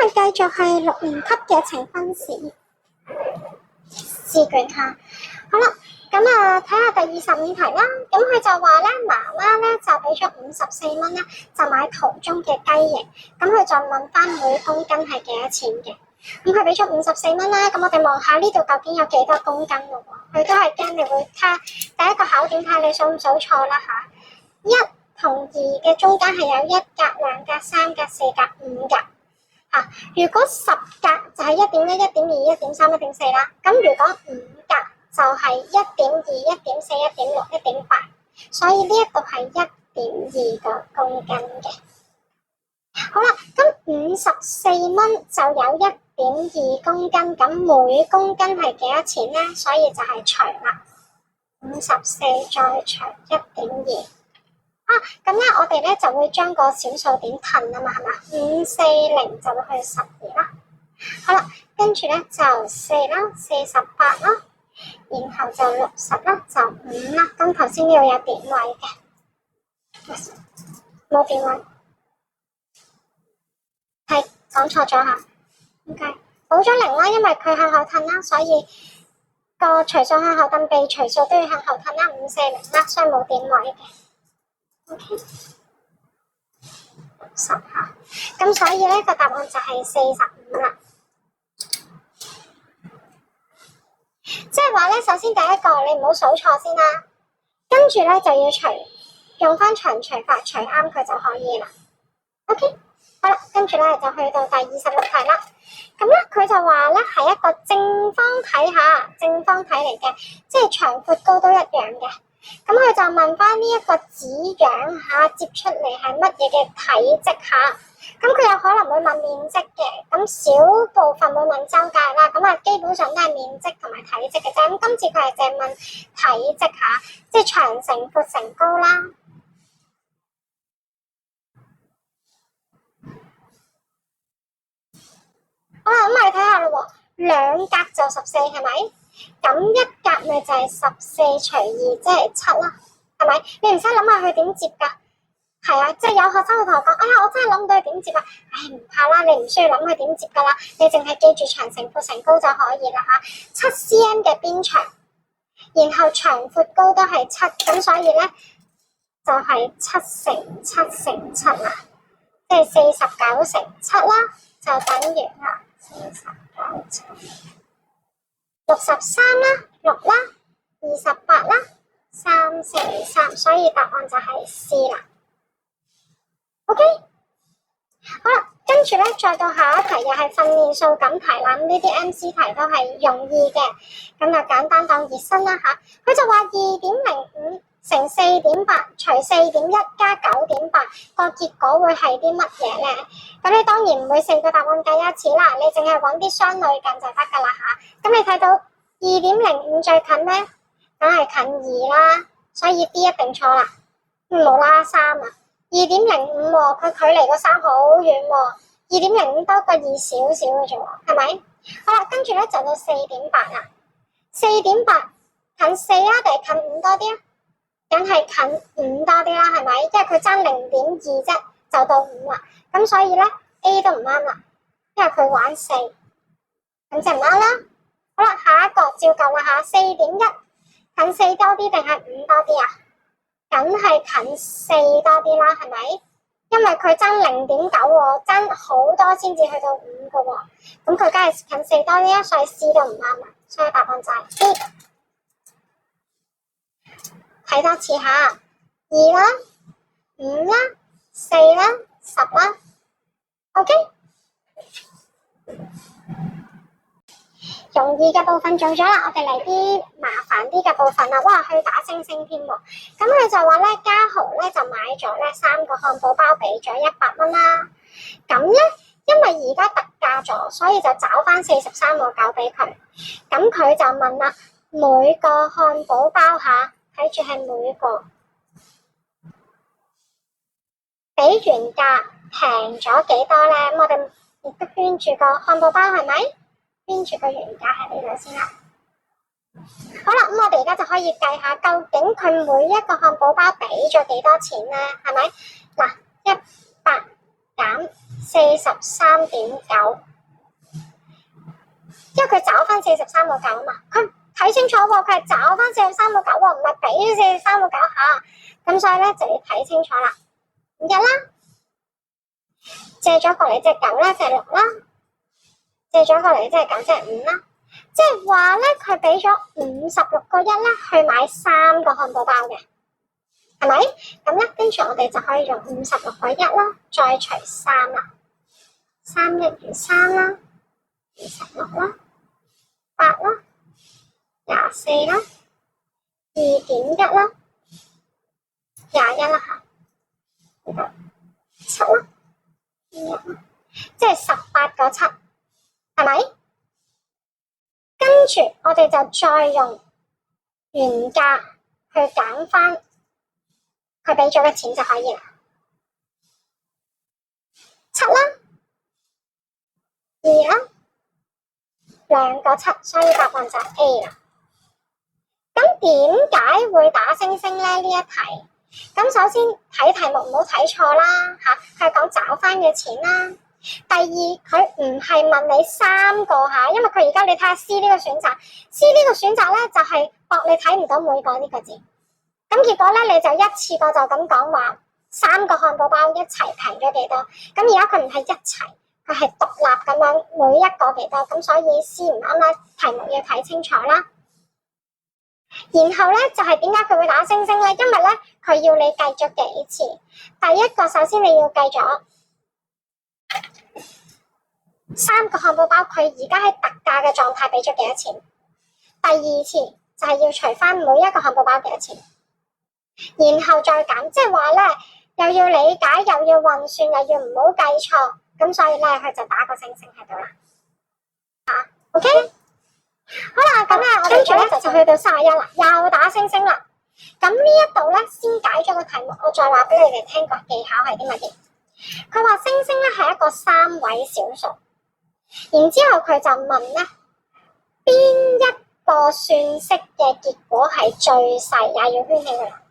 日繼續係6年級嘅呈分試卷下。好啦，咁睇下第25題啦。咁佢就話咧，媽媽咧就俾咗54蚊咧，就買途中嘅雞翼。咁佢就問翻每公斤係幾多錢嘅。咁佢俾咗54蚊啦。咁我哋望下呢度究竟有幾多公斤咯喎？佢都係驚你會睇第一個考點睇你數唔數錯啦嚇。1同2嘅中間係有1格、2格、3格、4格、5格。如果10格就係1.1、1.2、1.3、1.4啦。咁如果5格就係1.2、1.4、1.6、1.8，所以呢一度係1.2個公斤嘅。好啦，咁54蚊就有1.2公斤，咁每公斤係幾多錢咧？所以就係除啦，54再除1.2。咁咧我哋咧就會將個小數點褪啊嘛，係嘛？540就會去12啦。好啦，跟住咧就4啦、48啦，然後就60啦，就5啦。咁頭先呢度有點位嘅，冇點位，係講錯咗吓。OK， 補咗0啦，因為佢向後褪啦，所以個除數向後褪，被除數都要向後褪啦。540啦，所以冇點位嘅。OK， 10下，咁所以呢個答案就係45啦。即係話咧，首先第一個你唔好數錯先啦，跟住咧就要用翻長除法除啱佢就可以啦。OK， 好啦，跟住咧就去到第26題啦。咁咧佢就話咧係一個正方體下，正方體嚟嘅，即係長闊高都一樣嘅。咁佢就問翻呢一個紙樣接出嚟係乜嘢嘅體積下。咁佢有可能會問面積嘅，咁少部分會問周界啦。咁基本上都係面積同埋體積嘅啫。咁今次佢係淨係問體積下，即係長乘闊乘高啦。好啦，咁我哋睇下咯喎，2格就14係咪？咁1格咪就係14除2，即係7啦，係咪？你唔使諗下佢點接㗎？係啊，即係有學生會同我講，哎呀，我真係諗唔到佢點接啊！唉，唔怕啦，你唔需要諗佢點接㗎啦，你淨係記住長乘闊乘高就可以啦嚇。7 cm 嘅邊長，然後長闊高都係7，咁所以咧就係7乘7乘7啦，即係49乘7啦，就等於啦49乘63啦、6啦、28啦、3乘3，所以答案就係 C 啦。OK， 好啦，跟住咧再到下一題又係訓練數感題啦。咁呢啲 MC 題都係容易嘅，咁就簡單當熱身啦吓。佢就話2.05乘4.8除4.1加9.8個結果會係啲乜嘢咧？咁你當然唔會4個答案計一次啦，你淨係揾啲相類近就得噶啦吓。咁你睇到2.05最近咩？梗係近2啦，所以 D 一定錯啦，冇啦3啊。2.05喎，佢距離個3好遠喎，2.05多過2少少嘅啫喎，係咪？好啦，跟住咧就到4.8啦。4.8近4啊，定係近5多啲啊？梗係近5多啲啦，係咪？因為佢爭0.2啫，就到5啦。咁所以咧 A 都唔啱啦，因為佢玩4，咁就唔啱啦。好啦，下一個照舊啦吓，4.1近4多啲定係5多啲啊？梗係近4多啲啦，係咪？因為佢爭0.9喎，爭好多先至去到5個喎，咁佢梗係近4多啲啦，所以 C 都唔啱啦，所以答案就係 D。睇多次下，2啦、5啦、4啦、10啦 ，OK。容易嘅部分做咗啦，我哋嚟啲麻煩啲嘅部分啦。哇，去打星星添喎！咁佢就話咧，家豪咧就買咗咧3個漢堡包，俾咗100蚊啦。咁咧，因為而家特價咗，所以就找翻43個九俾佢。咁佢就問啦，每個漢堡包下，睇住係每個比原價平咗幾多咧？咁我哋亦都圈住個漢堡包係咪？編住個原價喺呢度先啦。好啦，咁我哋而家就可以計下，究竟佢每一個漢堡包俾咗幾多錢咧？係咪？嗱，100減43.9，因為佢找翻43.9啊嘛，佢睇清楚喎，佢係找翻43.9喎，唔係俾43.9下，咁所以咧就要睇清楚啦。1啦，借咗過嚟即係9啦，即係6啦，借咗過嚟即係9，即係5啦，即係話咧佢俾咗56個1咧去買3個漢堡包嘅，係咪？咁咧跟住我哋就可以用56個1啦，再除3啦，3一如3啦，26啦，8啦，24啦，2.1啦，21啦嚇，呢個7啦，1啦，即係18個7，係咪？跟住我哋就再用原價去減翻佢俾咗嘅錢就可以啦。7啦，2啦，2個7，所以答案就係 A 啦。咁點解會打星星咧？呢一題咁首先睇題目唔好睇錯啦嚇，係講找翻嘅錢啦。第二佢唔係問你3個嚇，因為佢而家你睇下 C 呢個選擇 ，C 呢個選擇咧就係博你睇唔到每個呢個字。咁結果咧你就一次過就咁講話3個漢堡包一齊平咗幾多？咁而家佢唔係一齊，佢係獨立咁樣每一個幾多？咁所以 C 唔啱啦，題目要睇清楚啦。然後咧就係點解佢會打星星咧？因為咧佢要你計咗幾次。第一個首先你要計咗3個漢堡包，佢而家喺特價嘅狀態俾咗幾多錢？第二次就係要除翻每一個漢堡包幾多錢，然後再減，即係話咧又要理解，又要運算，又要唔好計錯，咁所以咧佢就打個星星喺度啦。OK， 好啦，咁咧我跟住咧就去到31啦，又打星星啦。咁呢一度咧先解咗個題目，我再話俾你哋聽個技巧係啲乜嘢。佢話星星咧係一個3位小數，然之後佢就問咧邊一個算式嘅結果係最細，也要圈起佢啦。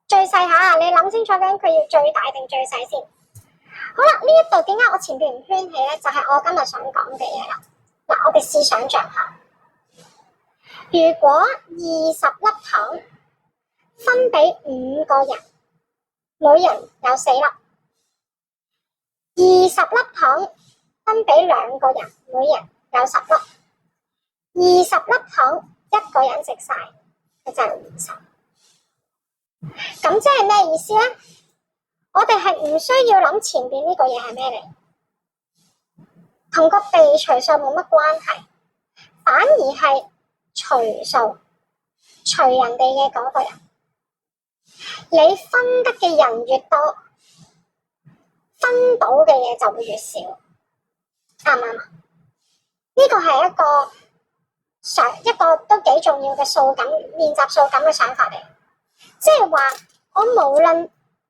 最細下，你諗清楚究竟佢要最大定最細先。好啦，呢一度點解我前邊唔圈起咧？就係我今日想講嘅嘢啦。嗱，我哋試想像下，如果20粒糖分俾5個人，每人有4粒；20粒糖分俾2個人，每人有10粒。20粒糖1個人食晒，佢就係20。咁即係咩意思咧？我哋係唔需要諗前邊呢個嘢係咩嚟，同個被除數冇乜關係，反而係除數，除人哋嘅嗰個人。你分得嘅人越多，分到嘅嘢就會越少，啱唔啱啊？呢個係一個都幾重要嘅數感練習數感嘅想法嚟，即係話我無論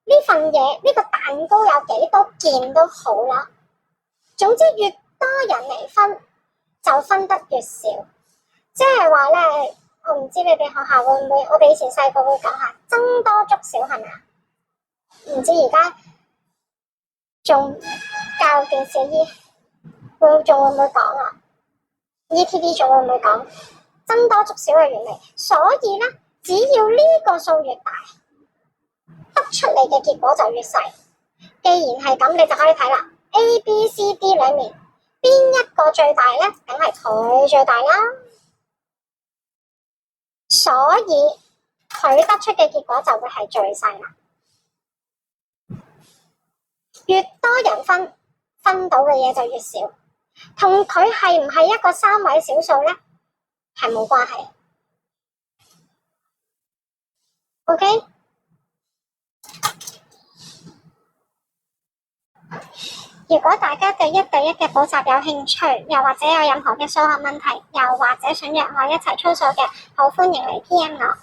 呢份嘢呢個蛋糕有幾多件都好啦，總之越多人嚟分就分得越少。即係話咧，我唔知你哋學校會唔會，我哋以前細個會講下僧多粥少係咪啊？唔知而家仲教電視仲會唔會講啊？ETV 仲會唔會講僧多粥少嘅原理？所以咧，只要呢個數越大，得出嚟嘅結果就越細。既然係咁，你就可以睇啦。A、B、C、D 裏面邊一個最大咧？梗係佢最大啦。所以佢得出嘅結果就會係最細啦。越多人分到嘅嘢就越少，同佢係唔係一個3位小數咧，係冇關係。OK， 如果大家對1對1嘅補習有興趣，又或者有任何嘅數學問題，又或者想約我一齊操數嘅，好歡迎嚟 PM 我。